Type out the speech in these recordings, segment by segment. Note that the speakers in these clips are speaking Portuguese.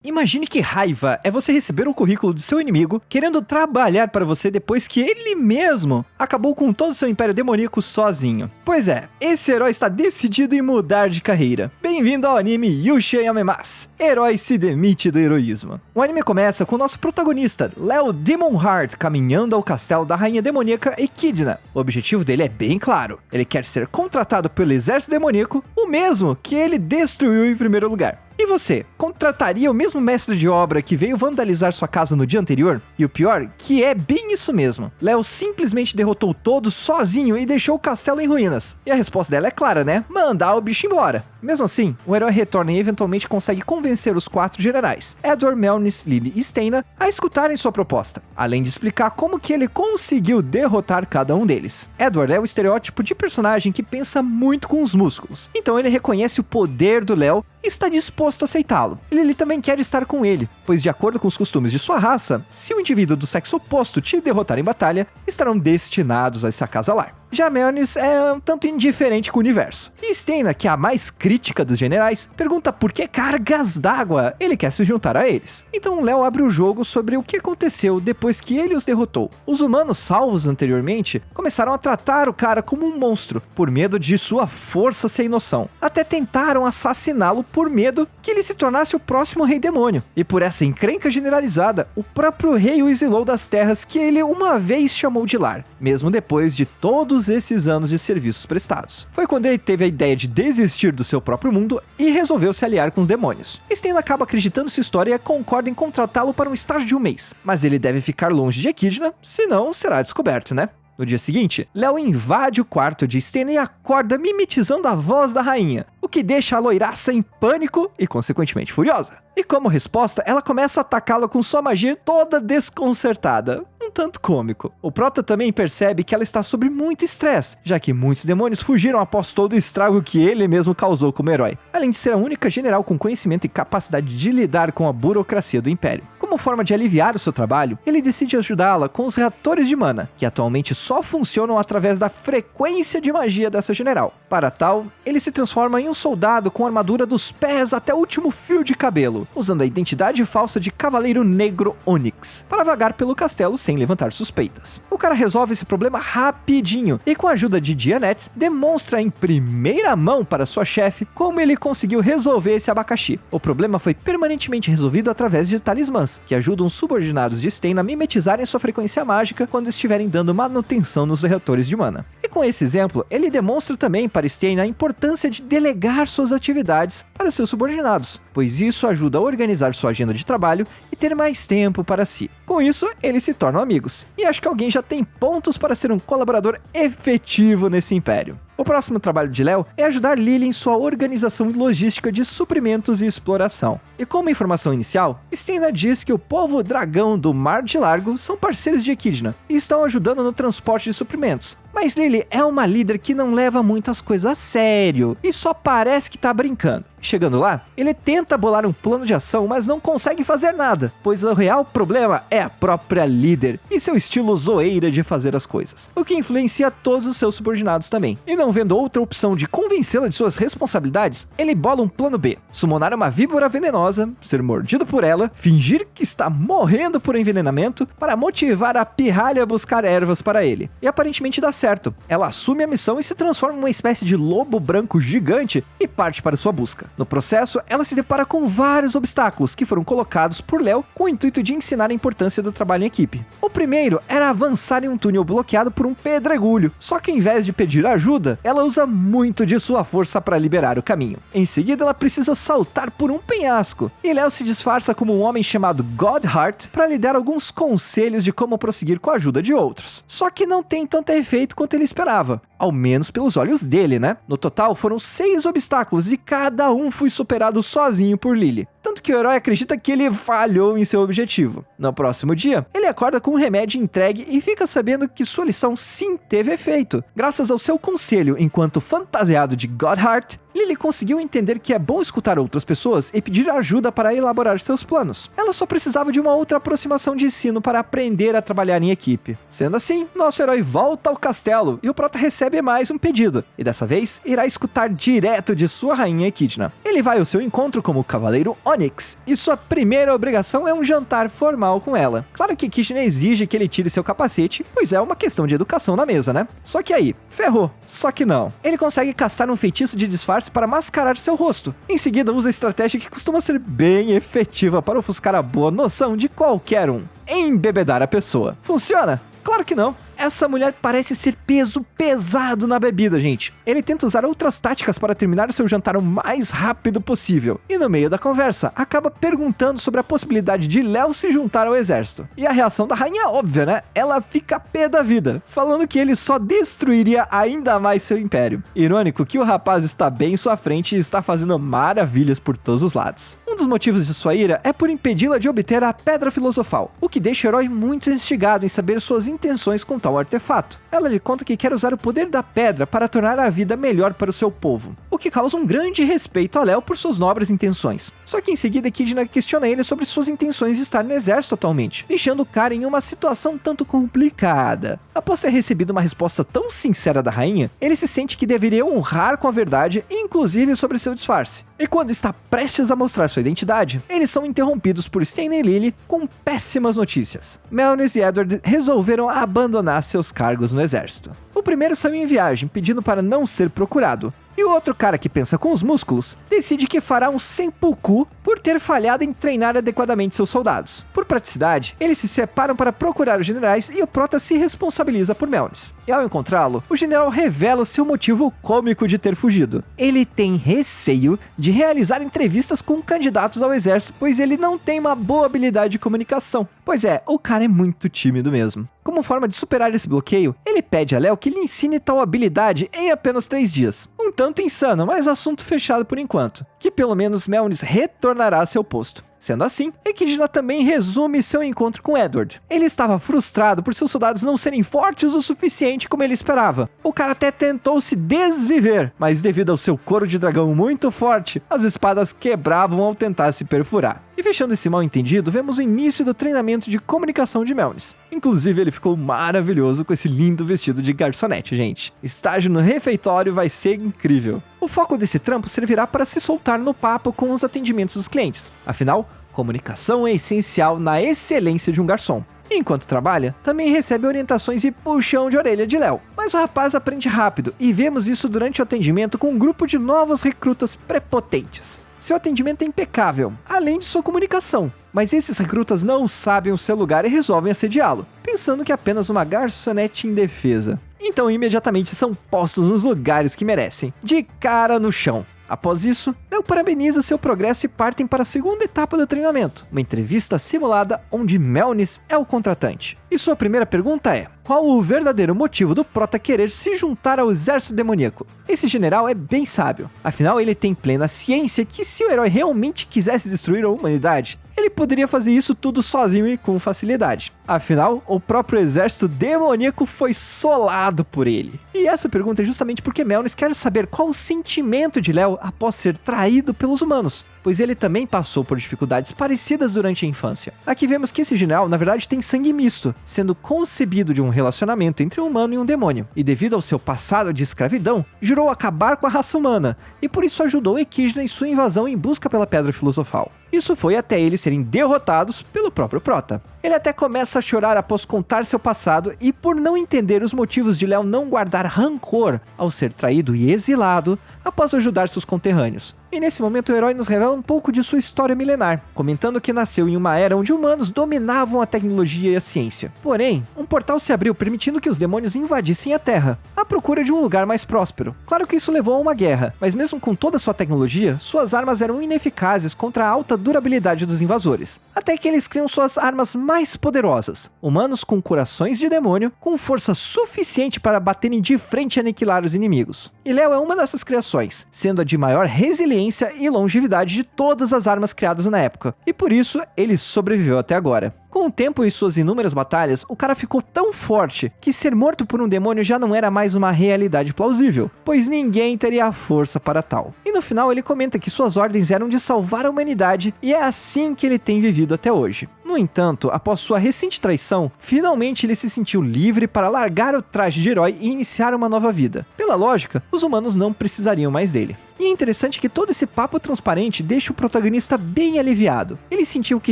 Imagine que raiva é você receber o currículo do seu inimigo querendo trabalhar para você depois que ele mesmo acabou com todo o seu império demoníaco sozinho. Pois é, esse herói está decidido em mudar de carreira. Bem-vindo ao anime Yusha Yamemasu, Herói se demite do heroísmo. O anime começa com o nosso protagonista, Léo Demonheart, caminhando ao castelo da rainha demoníaca Echidna. O objetivo dele é bem claro, ele quer ser contratado pelo exército demoníaco, o mesmo que ele destruiu em primeiro lugar. E você, contrataria o mesmo mestre de obra que veio vandalizar sua casa no dia anterior? E o pior, que é bem isso mesmo. Léo simplesmente derrotou todos sozinho e deixou o castelo em ruínas. E a resposta dela é clara, né? Mandar o bicho embora. Mesmo assim, o herói retorna e eventualmente consegue convencer os 4 generais, Edward, Melnis, Lily e Steina, a escutarem sua proposta, além de explicar como que ele conseguiu derrotar cada um deles. Edward é o estereótipo de personagem que pensa muito com os músculos, então ele reconhece o poder do Léo e está disposto a aceitá-lo. Lily também quer estar com ele, pois de acordo com os costumes de sua raça, se um indivíduo do sexo oposto te derrotar em batalha, estarão destinados a se acasalar. Já Melnis é um tanto indiferente com o universo. E Steina, que é a mais crítica dos generais, pergunta por que cargas d'água ele quer se juntar a eles. Então Léo abre o jogo sobre o que aconteceu depois que ele os derrotou. Os humanos salvos anteriormente começaram a tratar o cara como um monstro, por medo de sua força sem noção. Até tentaram assassiná-lo por medo que ele se tornasse o próximo rei demônio. E por essa encrenca generalizada, o próprio rei o exilou das terras que ele uma vez chamou de lar, mesmo depois de todos esses anos de serviços prestados. Foi quando ele teve a ideia de desistir do seu próprio mundo e resolveu se aliar com os demônios. Steina acaba acreditando sua história e concorda em contratá-lo para um estágio de 1 mês, mas ele deve ficar longe de Echidna, senão será descoberto, né? No dia seguinte, Léo invade o quarto de Steina e acorda mimetizando a voz da rainha, o que deixa a loiraça em pânico e consequentemente furiosa. E como resposta, ela começa a atacá-la com sua magia toda desconcertada. Um tanto cômico. O Prota também percebe que ela está sob muito estresse, já que muitos demônios fugiram após todo o estrago que ele mesmo causou como herói, além de ser a única general com conhecimento e capacidade de lidar com a burocracia do Império. Como forma de aliviar o seu trabalho, ele decide ajudá-la com os reatores de mana, que atualmente só funcionam através da frequência de magia dessa general. Para tal, ele se transforma em um soldado com armadura dos pés até o último fio de cabelo, usando a identidade falsa de Cavaleiro Negro Onyx, para vagar pelo castelo sem levantar suspeitas. O cara resolve esse problema rapidinho e, com a ajuda de Dianette, demonstra em primeira mão para sua chefe como ele conseguiu resolver esse abacaxi. O problema foi permanentemente resolvido através de talismãs, que ajudam os subordinados de Steina a mimetizarem sua frequência mágica quando estiverem dando manutenção nos reatores de mana. E com esse exemplo, ele demonstra também para Steina a importância de delegar suas atividades para seus subordinados, pois isso ajuda a organizar sua agenda de trabalho e ter mais tempo para si. Com isso, eles se tornam amigos. E acho que alguém já tem pontos para ser um colaborador efetivo nesse império. O próximo trabalho de Léo é ajudar Lily em sua organização e logística de suprimentos e exploração. E como informação inicial, Steina diz que o povo dragão do Mar de Largo são parceiros de Echidna e estão ajudando no transporte de suprimentos. Mas Lily é uma líder que não leva muitas coisas a sério e só parece que tá brincando. Chegando lá, ele tenta bolar um plano de ação, mas não consegue fazer nada, pois o real problema é a própria líder e seu estilo zoeira de fazer as coisas, o que influencia todos os seus subordinados também. E não vendo outra opção de convencê-la de suas responsabilidades, ele bola um plano B: summonar uma víbora venenosa, ser mordido por ela, fingir que está morrendo por envenenamento para motivar a pirralha a buscar ervas para ele. E aparentemente dá certo. Ela assume a missão e se transforma em uma espécie de lobo branco gigante e parte para sua busca. No processo, ela se depara com vários obstáculos que foram colocados por Léo com o intuito de ensinar a importância do trabalho em equipe. O primeiro era avançar em um túnel bloqueado por um pedregulho, só que em vez de pedir ajuda, ela usa muito de sua força para liberar o caminho. Em seguida, ela precisa saltar por um penhasco, e Léo se disfarça como um homem chamado Godheart para lhe dar alguns conselhos de como prosseguir com a ajuda de outros. Só que não tem tanto efeito quanto ele esperava, ao menos pelos olhos dele, né? No total, foram 6 obstáculos e cada um foi superado sozinho por Lily. Tanto que o herói acredita que ele falhou em seu objetivo. No próximo dia, ele acorda com um remédio entregue e fica sabendo que sua lição sim teve efeito. Graças ao seu conselho, enquanto fantasiado de Godheart, Lily conseguiu entender que é bom escutar outras pessoas e pedir ajuda para elaborar seus planos. Ela só precisava de uma outra aproximação de ensino para aprender a trabalhar em equipe. Sendo assim, nosso herói volta ao castelo e o Prota recebe mais um pedido, e dessa vez irá escutar direto de sua rainha Echidna. Ele vai ao seu encontro como Cavaleiro Onyx Lux, e sua primeira obrigação é um jantar formal com ela. Claro que Ekidna exige que ele tire seu capacete, pois é uma questão de educação na mesa, né? Só que aí, ferrou. Só que não. Ele consegue caçar um feitiço de disfarce para mascarar seu rosto. Em seguida, usa a estratégia que costuma ser bem efetiva para ofuscar a boa noção de qualquer um: embebedar a pessoa. Funciona? Claro que não. Essa mulher parece ser peso pesado na bebida, gente. Ele tenta usar outras táticas para terminar seu jantar o mais rápido possível. E no meio da conversa, acaba perguntando sobre a possibilidade de Léo se juntar ao exército. E a reação da rainha é óbvia, né? Ela fica pé da vida, falando que ele só destruiria ainda mais seu império. Irônico que o rapaz está bem em sua frente e está fazendo maravilhas por todos os lados. Um dos motivos de sua ira é por impedi-la de obter a Pedra Filosofal, o que deixa o herói muito instigado em saber suas intenções com tal artefato. Ela lhe conta que quer usar o poder da pedra para tornar a vida melhor para o seu povo, o que causa um grande respeito a Léo por suas nobres intenções. Só que em seguida Ekidna questiona ele sobre suas intenções de estar no exército atualmente, deixando o cara em uma situação tanto complicada. Após ter recebido uma resposta tão sincera da rainha, ele se sente que deveria honrar com a verdade, inclusive sobre seu disfarce. E quando está prestes a mostrar sua identidade, eles são interrompidos por Stein e Lily com péssimas notícias. Melnis e Edward resolveram abandonar seus cargos no exército. O primeiro saiu em viagem, pedindo para não ser procurado. E o outro cara que pensa com os músculos decide que fará um seppuku por ter falhado em treinar adequadamente seus soldados. Por praticidade, eles se separam para procurar os generais e o prota se responsabiliza por Melnis. E ao encontrá-lo, o general revela seu motivo cômico de ter fugido. Ele tem receio de realizar entrevistas com candidatos ao exército, pois ele não tem uma boa habilidade de comunicação. Pois é, o cara é muito tímido mesmo. Como forma de superar esse bloqueio, ele pede a Léo que lhe ensine tal habilidade em apenas 3 dias. Um tanto insano, mas assunto fechado por enquanto, que pelo menos Melnis retornará a seu posto. Sendo assim, Ekidna também resume seu encontro com Edward. Ele estava frustrado por seus soldados não serem fortes o suficiente como ele esperava. O cara até tentou se desviver, mas devido ao seu couro de dragão muito forte, as espadas quebravam ao tentar se perfurar. E fechando esse mal entendido, vemos o início do treinamento de comunicação de Melnis. Inclusive, ele ficou maravilhoso com esse lindo vestido de garçonete, gente. Estágio no refeitório vai ser incrível. O foco desse trampo servirá para se soltar no papo com os atendimentos dos clientes. Afinal, comunicação é essencial na excelência de um garçom. E enquanto trabalha, também recebe orientações e puxão de orelha de Léo. Mas o rapaz aprende rápido, e vemos isso durante o atendimento com um grupo de novos recrutas prepotentes. Seu atendimento é impecável, além de sua comunicação. Mas esses recrutas não sabem o seu lugar e resolvem assediá-lo, pensando que é apenas uma garçonete indefesa. Então imediatamente são postos nos lugares que merecem, de cara no chão. Após isso, Léo parabeniza seu progresso e partem para a segunda etapa do treinamento, uma entrevista simulada onde Melnis é o contratante. E sua primeira pergunta é: qual o verdadeiro motivo do prota querer se juntar ao exército demoníaco? Esse general é bem sábio, afinal ele tem plena ciência que se o herói realmente quisesse destruir a humanidade, ele poderia fazer isso tudo sozinho e com facilidade. Afinal, o próprio exército demoníaco foi solado por ele. E essa pergunta é justamente porque Melnis quer saber qual o sentimento de Léo após ser traído pelos humanos, pois ele também passou por dificuldades parecidas durante a infância. Aqui vemos que esse general, na verdade, tem sangue misto, sendo concebido de um relacionamento entre um humano e um demônio, e devido ao seu passado de escravidão, jurou acabar com a raça humana, e por isso ajudou Ekidna em sua invasão em busca pela Pedra Filosofal. Isso foi até eles serem derrotados pelo próprio prota. Ele até começa a chorar após contar seu passado e por não entender os motivos de Léo não guardar rancor ao ser traído e exilado após ajudar seus conterrâneos. E nesse momento o herói nos revela um pouco de sua história milenar, comentando que nasceu em uma era onde humanos dominavam a tecnologia e a ciência. Porém, um portal se abriu permitindo que os demônios invadissem a Terra, à procura de um lugar mais próspero. Claro que isso levou a uma guerra, mas mesmo com toda sua tecnologia, suas armas eram ineficazes contra a alta durabilidade dos invasores. Até que eles criam suas armas mais poderosas, humanos com corações de demônio, com força suficiente para baterem de frente e aniquilar os inimigos. E Léo é uma dessas criações, sendo a de maior resiliência e longevidade de todas as armas criadas na época, e por isso ele sobreviveu até agora. Com o tempo e suas inúmeras batalhas, o cara ficou tão forte que ser morto por um demônio já não era mais uma realidade plausível, pois ninguém teria a força para tal. E no final ele comenta que suas ordens eram de salvar a humanidade e é assim que ele tem vivido até hoje. No entanto, após sua recente traição, finalmente ele se sentiu livre para largar o traje de herói e iniciar uma nova vida. Pela lógica, os humanos não precisariam mais dele. E é interessante que todo esse papo transparente deixa o protagonista bem aliviado. Ele sentiu que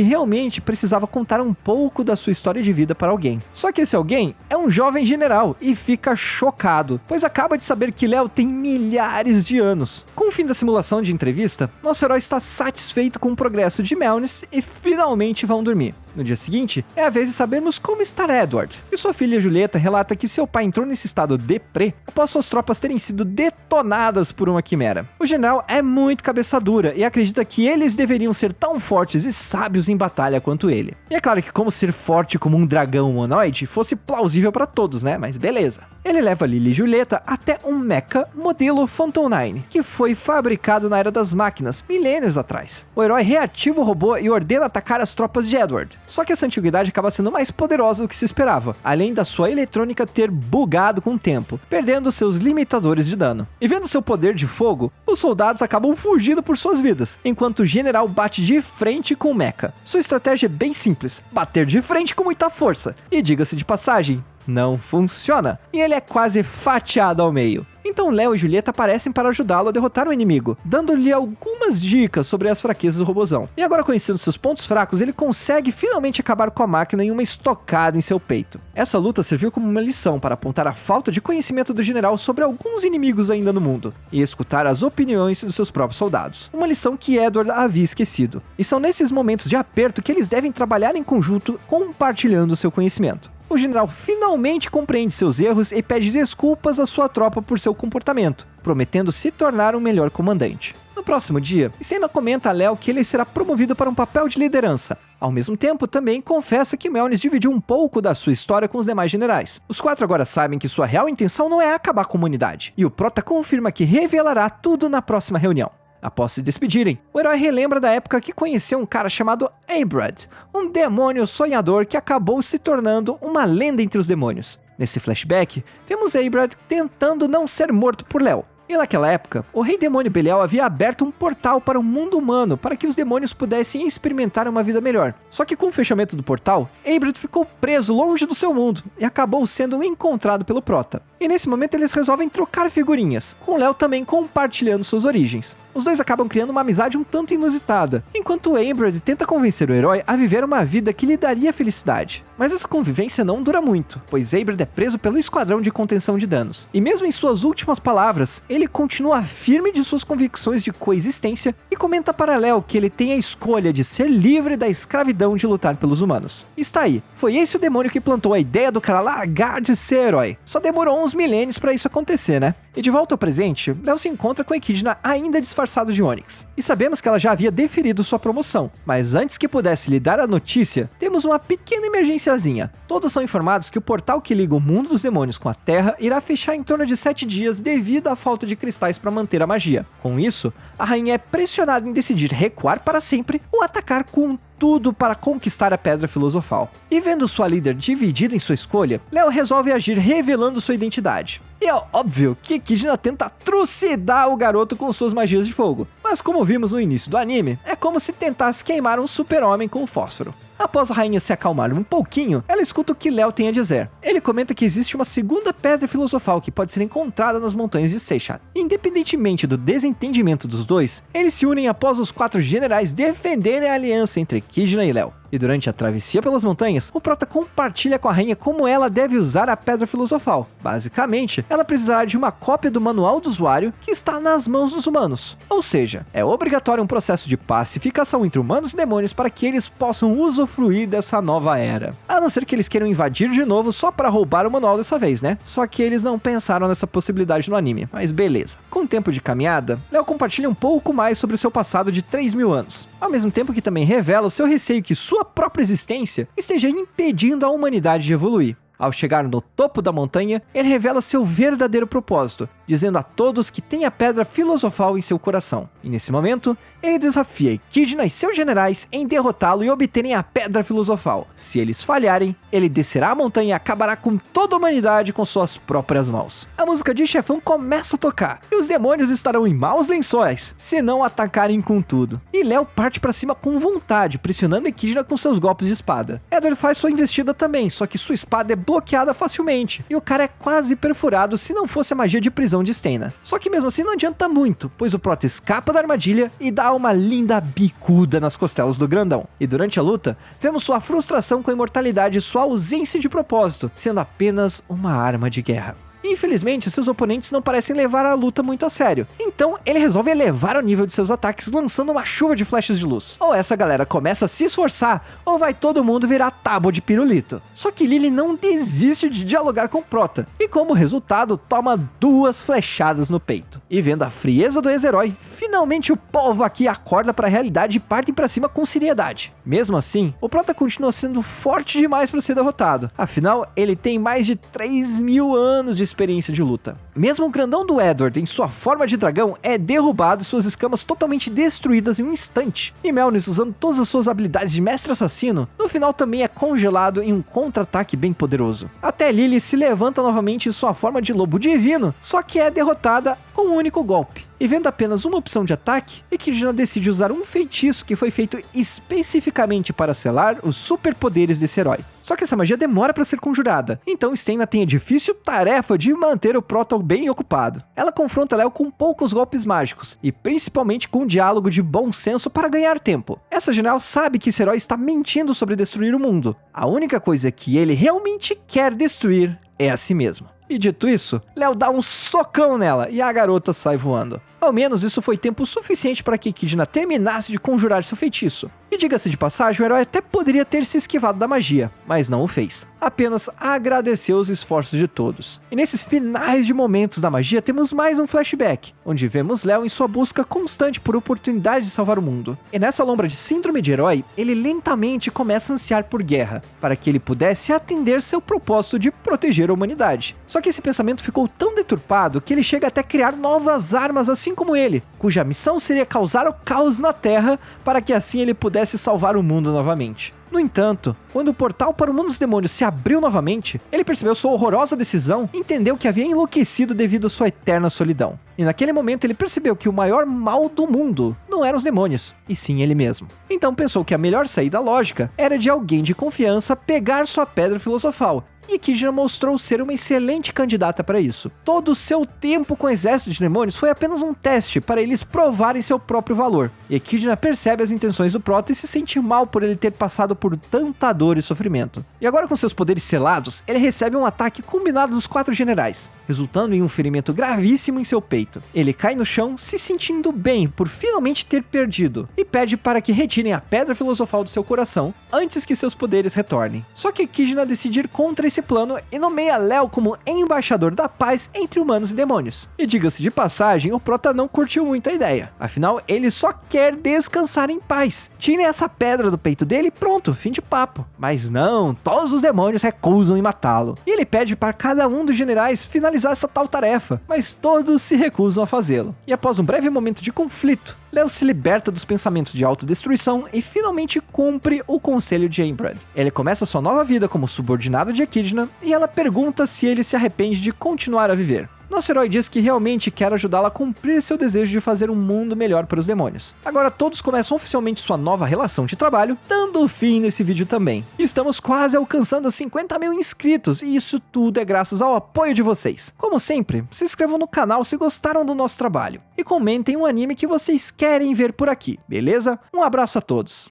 realmente precisava contar um pouco da sua história de vida para alguém. Só que esse alguém é um jovem general e fica chocado, pois acaba de saber que Léo tem milhares de anos. Com o fim da simulação de entrevista, nosso herói está satisfeito com o progresso de Mjolnir e finalmente vão dormir. No dia seguinte, é a vez de sabermos como está Edward. E sua filha Julieta relata que seu pai entrou nesse estado deprê após suas tropas terem sido detonadas por uma quimera. O general é muito cabeça dura e acredita que eles deveriam ser tão fortes e sábios em batalha quanto ele. E é claro que como ser forte como um dragão humanoide fosse plausível para todos, né? Mas beleza. Ele leva Lily e Julieta até um mecha modelo Phantom 9, que foi fabricado na Era das Máquinas, milênios atrás. O herói reativa o robô e ordena atacar as tropas de Edward. Só que essa antiguidade acaba sendo mais poderosa do que se esperava, além da sua eletrônica ter bugado com o tempo, perdendo seus limitadores de dano. E vendo seu poder de fogo, os soldados acabam fugindo por suas vidas, enquanto o general bate de frente com o mecha. Sua estratégia é bem simples, bater de frente com muita força. E diga-se de passagem, não funciona, e ele é quase fatiado ao meio. Então Léo e Julieta aparecem para ajudá-lo a derrotar o inimigo, dando-lhe algumas dicas sobre as fraquezas do robozão. E agora, conhecendo seus pontos fracos, ele consegue finalmente acabar com a máquina em uma estocada em seu peito. Essa luta serviu como uma lição para apontar a falta de conhecimento do general sobre alguns inimigos ainda no mundo, e escutar as opiniões dos seus próprios soldados. Uma lição que Edward havia esquecido. E são nesses momentos de aperto que eles devem trabalhar em conjunto, compartilhando seu conhecimento. O general finalmente compreende seus erros e pede desculpas à sua tropa por seu comportamento, prometendo se tornar um melhor comandante. No próximo dia, Senna comenta a Léo que ele será promovido para um papel de liderança. Ao mesmo tempo, também confessa que Mjolnir dividiu um pouco da sua história com os demais generais. Os quatro agora sabem que sua real intenção não é acabar com a humanidade, e o Prota confirma que revelará tudo na próxima reunião. Após se despedirem, o herói relembra da época que conheceu um cara chamado Abrad, um demônio sonhador que acabou se tornando uma lenda entre os demônios. Nesse flashback, vemos Abrad tentando não ser morto por Léo. E naquela época, o rei demônio Belial havia aberto um portal para o mundo humano para que os demônios pudessem experimentar uma vida melhor. Só que com o fechamento do portal, Abrad ficou preso longe do seu mundo e acabou sendo encontrado pelo Prota. E nesse momento eles resolvem trocar figurinhas, com Léo também compartilhando suas origens. Os dois acabam criando uma amizade um tanto inusitada, enquanto Abrad tenta convencer o herói a viver uma vida que lhe daria felicidade. Mas essa convivência não dura muito, pois Abrad é preso pelo esquadrão de contenção de danos. E mesmo em suas últimas palavras, ele continua firme de suas convicções de coexistência e comenta para Léo que ele tem a escolha de ser livre da escravidão de lutar pelos humanos. Está aí, foi esse o demônio que plantou a ideia do cara largar de ser herói. Só demorou uns milênios para isso acontecer, né? E de volta ao presente, Léo se encontra com a Echidna ainda disfarçado de Onyx. E sabemos que ela já havia deferido sua promoção, mas antes que pudesse lhe dar a notícia, temos uma pequena emergenciazinha. Todos são informados que o portal que liga o mundo dos demônios com a Terra irá fechar em torno de 7 dias devido à falta de cristais para manter a magia. Com isso, a rainha é pressionada em decidir recuar para sempre ou atacar com tudo para conquistar a Pedra Filosofal. E vendo sua líder dividida em sua escolha, Léo resolve agir revelando sua identidade. E é óbvio que Echidna tenta trucidar o garoto com suas magias de fogo, mas como vimos no início do anime, é como se tentasse queimar um super-homem com fósforo. Após a rainha se acalmar um pouquinho, ela escuta o que Léo tem a dizer. Ele comenta que existe uma segunda pedra filosofal que pode ser encontrada nas montanhas de Seichat. Independentemente do desentendimento dos dois, eles se unem após os 4 generais defenderem a aliança entre Echidna e Léo. E durante a travessia pelas montanhas, o Prota compartilha com a rainha como ela deve usar a Pedra Filosofal. Basicamente, ela precisará de uma cópia do manual do usuário que está nas mãos dos humanos. Ou seja, é obrigatório um processo de pacificação entre humanos e demônios para que eles possam usufruir dessa nova era. A não ser que eles queiram invadir de novo só para roubar o manual dessa vez, né? Só que eles não pensaram nessa possibilidade no anime, mas beleza. Com o tempo de caminhada, Léo compartilha um pouco mais sobre o seu passado de 3.000 anos. Ao mesmo tempo que também revela o seu receio que sua própria existência esteja impedindo a humanidade de evoluir. Ao chegar no topo da montanha, ele revela seu verdadeiro propósito, dizendo a todos que tem a pedra filosofal em seu coração. E nesse momento, ele desafia Echidna e seus generais em derrotá-lo e obterem a pedra filosofal. Se eles falharem, ele descerá a montanha e acabará com toda a humanidade com suas próprias mãos. A música de chefão começa a tocar, e os demônios estarão em maus lençóis, se não atacarem com tudo. E Léo parte pra cima com vontade, pressionando Echidna com seus golpes de espada. Edward faz sua investida também, só que sua espada é bloqueada facilmente, e o cara é quase perfurado se não fosse a magia de prisão de Stena. Só que mesmo assim não adianta muito, pois o Prota escapa da armadilha e dá uma linda bicuda nas costelas do grandão. E durante a luta, vemos sua frustração com a imortalidade e sua ausência de propósito, sendo apenas uma arma de guerra. Infelizmente, seus oponentes não parecem levar a luta muito a sério, então ele resolve elevar o nível de seus ataques lançando uma chuva de flechas de luz. Ou essa galera começa a se esforçar, ou vai todo mundo virar tábua de pirulito. Só que Lily não desiste de dialogar com Prota, e como resultado toma 2 flechadas no peito. E vendo a frieza do ex-herói, finalmente o povo aqui acorda para a realidade e partem para cima com seriedade. Mesmo assim, o Prota continua sendo forte demais para ser derrotado, afinal ele tem mais de 3.000 anos de experiência de luta. Mesmo o grandão do Edward em sua forma de dragão é derrubado e suas escamas totalmente destruídas em um instante. E Melnis, usando todas as suas habilidades de mestre assassino, no final também é congelado em um contra-ataque bem poderoso. Até Lily se levanta novamente em sua forma de lobo divino, só que é derrotada com um único golpe. E vendo apenas uma opção de ataque, Echidna decide usar um feitiço que foi feito especificamente para selar os superpoderes desse herói. Só que essa magia demora para ser conjurada, então Stena tem a difícil tarefa de manter o Prota bem ocupado. Ela confronta Léo com poucos golpes mágicos, e principalmente com um diálogo de bom senso para ganhar tempo. Essa general sabe que esse herói está mentindo sobre destruir o mundo. A única coisa que ele realmente quer destruir é a si mesmo. E dito isso, Léo dá um socão nela e a garota sai voando. Ao menos isso foi tempo suficiente para que Echidna terminasse de conjurar seu feitiço. E diga-se de passagem, o herói até poderia ter se esquivado da magia, mas não o fez. Apenas agradeceu os esforços de todos. E nesses finais de momentos da magia temos mais um flashback, onde vemos Léo em sua busca constante por oportunidades de salvar o mundo. E nessa lombra de síndrome de herói, ele lentamente começa a ansiar por guerra, para que ele pudesse atender seu propósito de proteger a humanidade. Só que esse pensamento ficou tão deturpado que ele chega até a criar novas armas assim como ele, cuja missão seria causar o caos na Terra para que assim ele pudesse salvar o mundo novamente. No entanto, quando o portal para o mundo dos demônios se abriu novamente, ele percebeu sua horrorosa decisão e entendeu que havia enlouquecido devido à sua eterna solidão. E naquele momento ele percebeu que o maior mal do mundo não eram os demônios, e sim ele mesmo. Então pensou que a melhor saída lógica era de alguém de confiança pegar sua pedra filosofal, e Echidna mostrou ser uma excelente candidata para isso. Todo o seu tempo com o exército de demônios foi apenas um teste para eles provarem seu próprio valor. E Echidna percebe as intenções do Prota e se sente mal por ele ter passado por tanta dor e sofrimento. E agora com seus poderes selados, ele recebe um ataque combinado dos 4 generais, resultando em um ferimento gravíssimo em seu peito. Ele cai no chão se sentindo bem por finalmente ter perdido, e pede para que retirem a pedra filosofal do seu coração antes que seus poderes retornem. Só que Echidna decide ir contra esse plano e nomeia Léo como embaixador da paz entre humanos e demônios. E diga-se de passagem, o Prota não curtiu muito a ideia. Afinal, ele só quer descansar em paz. Tirem essa pedra do peito dele e pronto, fim de papo. Mas não, todos os demônios recusam em matá-lo. E ele pede para cada um dos generais finalizar essa tal tarefa, mas todos se recusam a fazê-lo. E após um breve momento de conflito, Léo se liberta dos pensamentos de autodestruição e finalmente cumpre o conselho de Einbrad. Ele começa sua nova vida como subordinado de Echidna e ela pergunta se ele se arrepende de continuar a viver. Nosso herói diz que realmente quer ajudá-la a cumprir seu desejo de fazer um mundo melhor para os demônios. Agora todos começam oficialmente sua nova relação de trabalho, dando fim nesse vídeo também. Estamos quase alcançando 50.000 inscritos e isso tudo é graças ao apoio de vocês. Como sempre, se inscrevam no canal se gostaram do nosso trabalho e comentem um anime que vocês querem ver por aqui, beleza? Um abraço a todos!